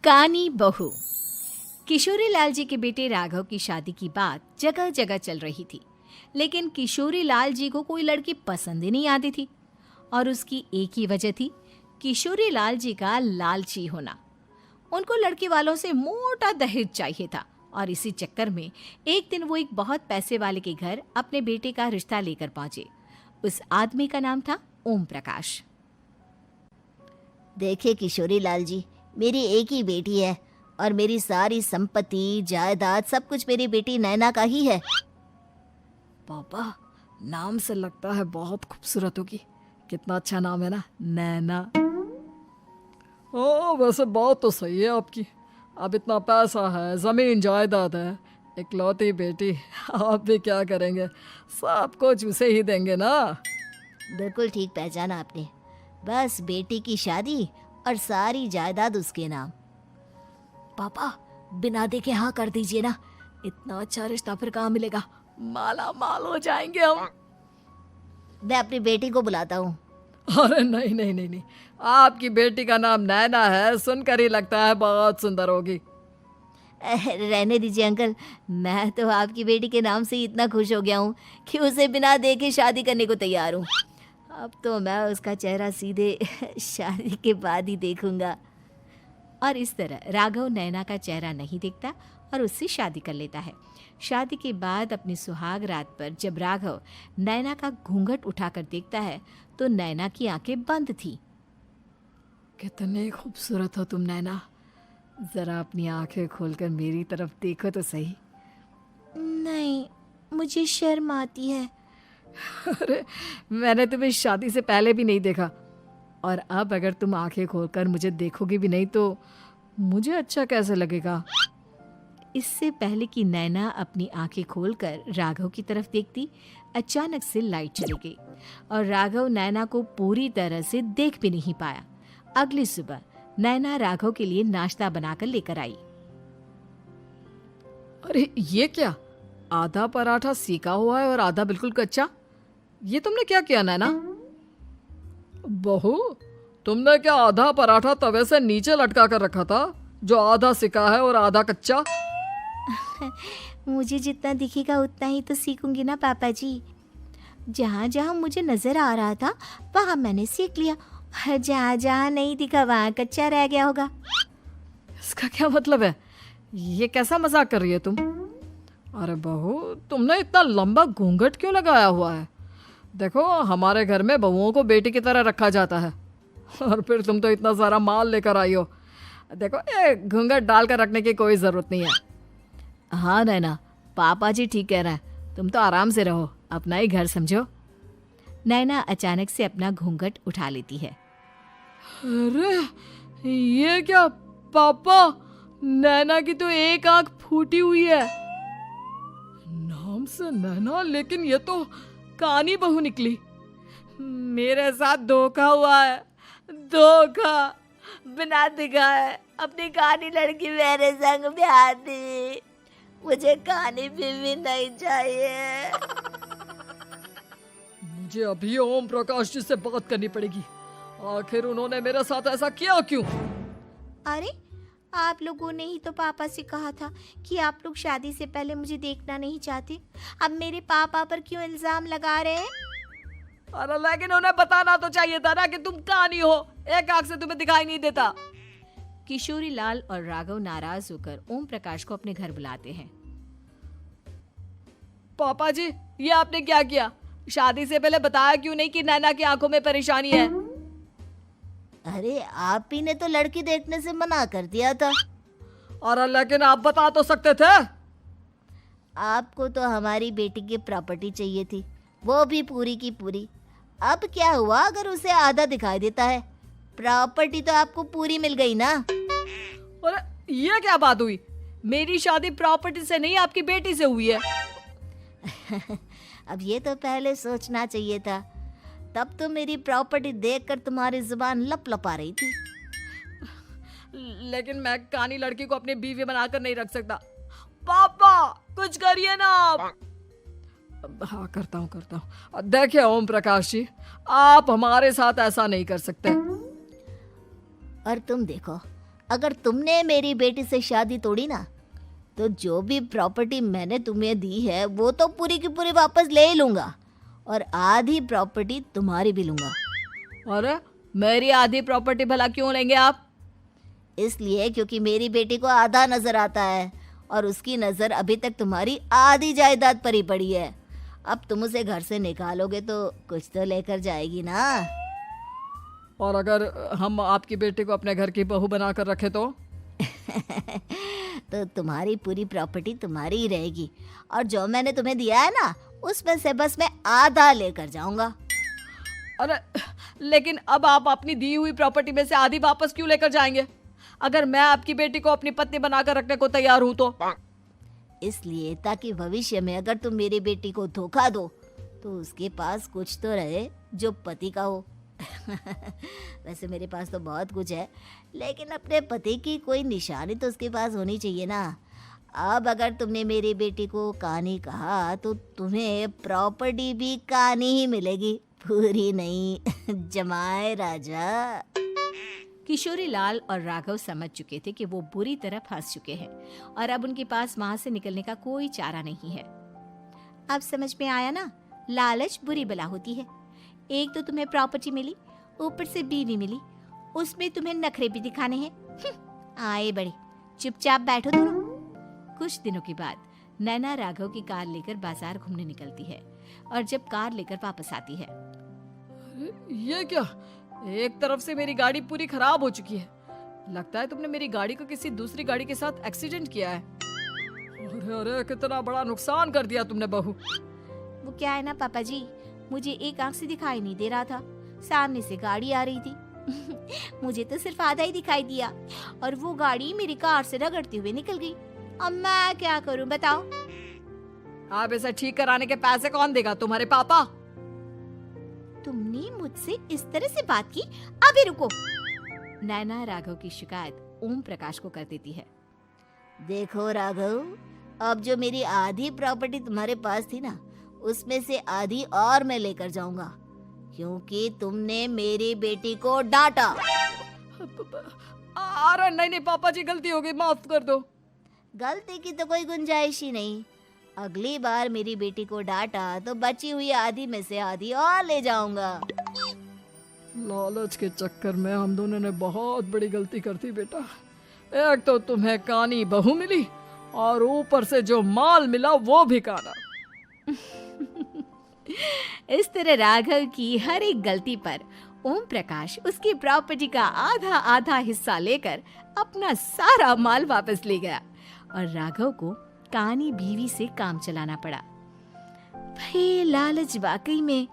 कानी बहू। किशोरी लाल जी के बेटे राघव की शादी की बात जगह जगह चल रही थी, लेकिन किशोरी लाल जी को कोई लड़की पसंद ही नहीं आती थी। और उसकी एक ही वजह थी, किशोरी लाल जी का लालची होना। उनको लड़की वालों से मोटा दहेज चाहिए था और इसी चक्कर में एक दिन वो एक बहुत पैसे वाले के घर अपने बेटे का रिश्ता लेकर पहुंचे। उस आदमी का नाम था ओम प्रकाश। देखिए किशोरी लाल जी, मेरी एक ही बेटी है और मेरी सारी संपत्ति जायदाद सब कुछ मेरी बेटी नैना का ही है। पापा, नाम से लगता है बहुत खूबसूरत होगी। कितना अच्छा नाम है ना, नैना। ओ, वैसे बात तो सही है आपकी। अब इतना पैसा है, जमीन जायदाद है, इकलौती बेटी, आप भी क्या करेंगे? सब कुछ उसे ही देंगे ना। बिल्कुल ठीक पहचाना आपने। बस बेटी की शादी और सारी जायदाद उसके नाम। पापा, बिना देखे हाँ कर दीजिए ना। इतना अच्छा रिश्ता फिर कहाँ मिलेगा? माला माल हो जाएंगे हम। मैं अपनी बेटी को बुलाता हूँ। अरे नहीं नहीं नहीं नहीं, आपकी बेटी का नाम नैना है, सुनकर ही लगता है बहुत सुंदर होगी। रहने दीजिए अंकल, मैं तो आपकी बेटी के नाम से ही इतना खुश हो गया हूँ कि उसे बिना देखे शादी करने को तैयार हूँ। अब तो मैं उसका चेहरा सीधे शादी के बाद ही देखूंगा। और इस तरह राघव नैना का चेहरा नहीं देखता और उससे शादी कर लेता है। शादी के बाद अपनी सुहाग रात पर जब राघव नैना का घूंघट उठाकर देखता है तो नैना की आंखें बंद थी। कितनी खूबसूरत हो तुम नैना, जरा अपनी आंखें खोलकर मेरी तरफ देखो तो सही। नहीं, मुझे शर्म आती है। अरे, मैंने तुम्हें शादी से पहले भी नहीं देखा, और अब अगर तुम आंखें खोलकर मुझे देखोगी भी नहीं तो मुझे अच्छा कैसे लगेगा? इससे पहले कि नैना अपनी आंखें खोलकर राघव की तरफ देखती, अचानक से लाइट चली गई और राघव नैना को पूरी तरह से देख भी नहीं पाया। अगली सुबह नैना राघव के लिए नाश्ता बनाकर लेकर आई। अरे ये क्या, आधा पराठा सीका हुआ है और आधा बिल्कुल कच्चा। ये तुमने क्या किया नैना? बहू, तुमने क्या आधा पराठा तवे से नीचे लटका कर रखा था, जो आधा सिका है और आधा कच्चा? मुझे जितना दिखेगा उतना ही तो सीखूंगी ना पापा जी। जहाँ जहाँ मुझे नजर आ रहा था वहाँ मैंने सीख लिया, जहाँ जहाँ नहीं दिखा वहाँ कच्चा रह गया होगा। इसका क्या मतलब है? ये कैसा मजाक कर रही है तुम? अरे बहू, तुमने इतना लंबा घूंघट क्यों लगाया हुआ है? देखो, हमारे घर में बहुओं को बेटी की तरह रखा जाता है, और फिर तुम तो इतना सारा माल लेकर आई हो। देखो, ये घूंघट डालकर रखने की कोई ज़रूरत नहीं है। हाँ नैना, पापा जी ठीक कह रहे हैं, तुम तो आराम से रहो, अपना ही घर समझो। नैना अचानक से अपना घूंघट उठा लेती है। अरे ये क्या पापा, नैना की तो एक आंख फूटी हुई है। नाम से नैना, लेकिन ये तो कानी बहू निकली। मेरे साथ धोखा हुआ है, धोखा। बिना दिखाए अपनी कानी लड़की मेरे संग ब्याह दी। मुझे कानी बीवी नहीं चाहिए। मुझे अभी ओम प्रकाश जी से बात करनी पड़ेगी। आखिर उन्होंने मेरे साथ ऐसा किया क्यों? अरे, आप लोगों ने ही तो पापा से कहा था कि आप लोग शादी से पहले मुझे देखना नहीं चाहते। अब मेरे पापा पर क्यों इल्जाम लगा रहे हैं? अरे लेकिन उन्हें बताना तो चाहिए था ना कि तुम कानी हो, एक आंख से तुम्हें दिखाई नहीं देता। किशोरी लाल और राघव नाराज होकर ओम प्रकाश को अपने घर बुलाते हैं। पापा जी, ये आपने क्या किया? शादी से पहले बताया क्यों नहीं कि नैना की आंखों में परेशानी है? अरे, आप ही ने तो लड़की देखने से मना कर दिया था। अरे लेकिन आप बता तो सकते थे। आपको तो हमारी बेटी की प्रॉपर्टी चाहिए थी, वो भी पूरी की पूरी। अब क्या हुआ अगर उसे आधा दिखाई देता है? प्रॉपर्टी तो आपको पूरी मिल गई ना। अरे ये क्या बात हुई? मेरी शादी प्रॉपर्टी से नहीं, आपकी बेटी से हुई है। अब ये तो पहले सोचना चाहिए था, तब तो मेरी प्रॉपर्टी देखकर तुम्हारी जुबान लप लपा रही थी। लेकिन मैं कानी लड़की को अपनी बीवी बनाकर नहीं रख सकता। पापा, कुछ करिए ना आप। हाँ, करता हूँ। देखिए ओम प्रकाश जी, आप हमारे साथ ऐसा नहीं कर सकते। और तुम देखो, अगर तुमने मेरी बेटी से शादी तोड़ी ना, तो जो भी प्रॉपर्टी मैंने तुम्हें दी है वो तो पूरी की पूरी वापस ले ही लूँगा, और आधी प्रॉपर्टी तुम्हारी भी लूँगा। अरे मेरी आधी प्रॉपर्टी भला क्यों लेंगे आप? इसलिए क्योंकि मेरी बेटी को आधा नजर आता है और उसकी नज़र अभी तक तुम्हारी आधी जायदाद पर ही पड़ी है। अब तुम उसे घर से निकालोगे तो कुछ तो लेकर जाएगी ना। और अगर हम आपकी बेटी को अपने घर की बहू बना कर रखे तो? तो तुम्हारी पूरी प्रॉपर्टी तुम्हारी ही रहेगी, और जो मैंने तुम्हें दिया है ना, उसमें से बस मैं आधा लेकर जाऊंगा। अरे लेकिन अब आप अपनी दी हुई प्रॉपर्टी में से आधी वापस क्यों लेकर जाएंगे? अगर मैं आपकी बेटी को अपनी पत्नी बनाकर रखने को तैयार हूं तो? इसलिए ताकि भविष्य में अगर तुम मेरी बेटी को धोखा दो तो उसके पास कुछ तो रहे जो पति का हो। वैसे मेरे पास तो बहुत कुछ है, लेकिन अपने पति की कोई निशानी तो उसके पास होनी चाहिए ना। अब अगर तुमने मेरी बेटी को कानी कहा तो तुम्हें प्रॉपर्टी भी कानी ही मिलेगी, पूरी नहीं। जमाए राजा। किशोरी लाल और राघव समझ चुके थे कि वो बुरी तरह फंस चुके हैं और अब उनके पास वहां से निकलने का कोई चारा नहीं है। अब समझ में आया ना, लालच बुरी बला होती है। एक तो तुम्हें प्रॉपर्टी मिली, ऊपर से बीवी मिली, उसमें तुम्हें नखरे भी दिखाने हैं। आए बड़े, चुपचाप बैठो दोनों। कुछ दिनों के बाद नैना राघव की कार लेकर बाजार घूमने निकलती है और जब कार लेकर वापस आती है, ये क्या? एक तरफ से मेरी गाड़ी पूरी खराब हो चुकी है। लगता है तुमने मेरी गाड़ी को किसी दूसरी गाड़ी के साथ एक्सीडेंट किया है। अरे अरे कितना बड़ा नुकसान कर दिया तुमने बहू। वो क्या है ना पापा जी, मुझे एक आंख से दिखाई नहीं दे रहा था, सामने से गाड़ी आ रही थी। मुझे तो सिर्फ आधा ही दिखाई दिया और वो गाड़ी मेरी कार से रगड़ते हुए निकल गई। अब मैं क्या करूं बताओ? आप इसे ठीक कराने के पैसे कौन देगा? तुम्हारे पापा? तुमने मुझसे इस तरह से बात की? अभी रुको। नैना राघव की शिकायत ओम प्रकाश को कर देती है। देखो राघव, अब जो मेरी आधी प्रॉपर्टी तुम्हारे पास थी ना, उसमें से आधी और मैं लेकर जाऊंगा, क्योंकि तुमने मेरी बेटी को डांटा। अरे नहीं नहीं पापा जी, गलती हो गई, माफ कर दो। गलती की तो कोई गुंजाइश ही नहीं। अगली बार मेरी बेटी को डांटा तो बची हुई आधी में से आधी और ले जाऊंगा। लालच के चक्कर में हम दोनों ने बहुत बड़ी गलती कर दी बेटा। एक तो तुम्हें कानी बहू मिली और ऊपर से जो माल मिला वो भी काना। इस तरह राघव की हर एक गलती पर ओम प्रकाश उसकी प्रॉपर्टी का आधा आधा हिस्सा लेकर अपना सारा माल वापस ले गया और राघव को कानी बीवी से काम चलाना पड़ा। भाई लालच वाकई में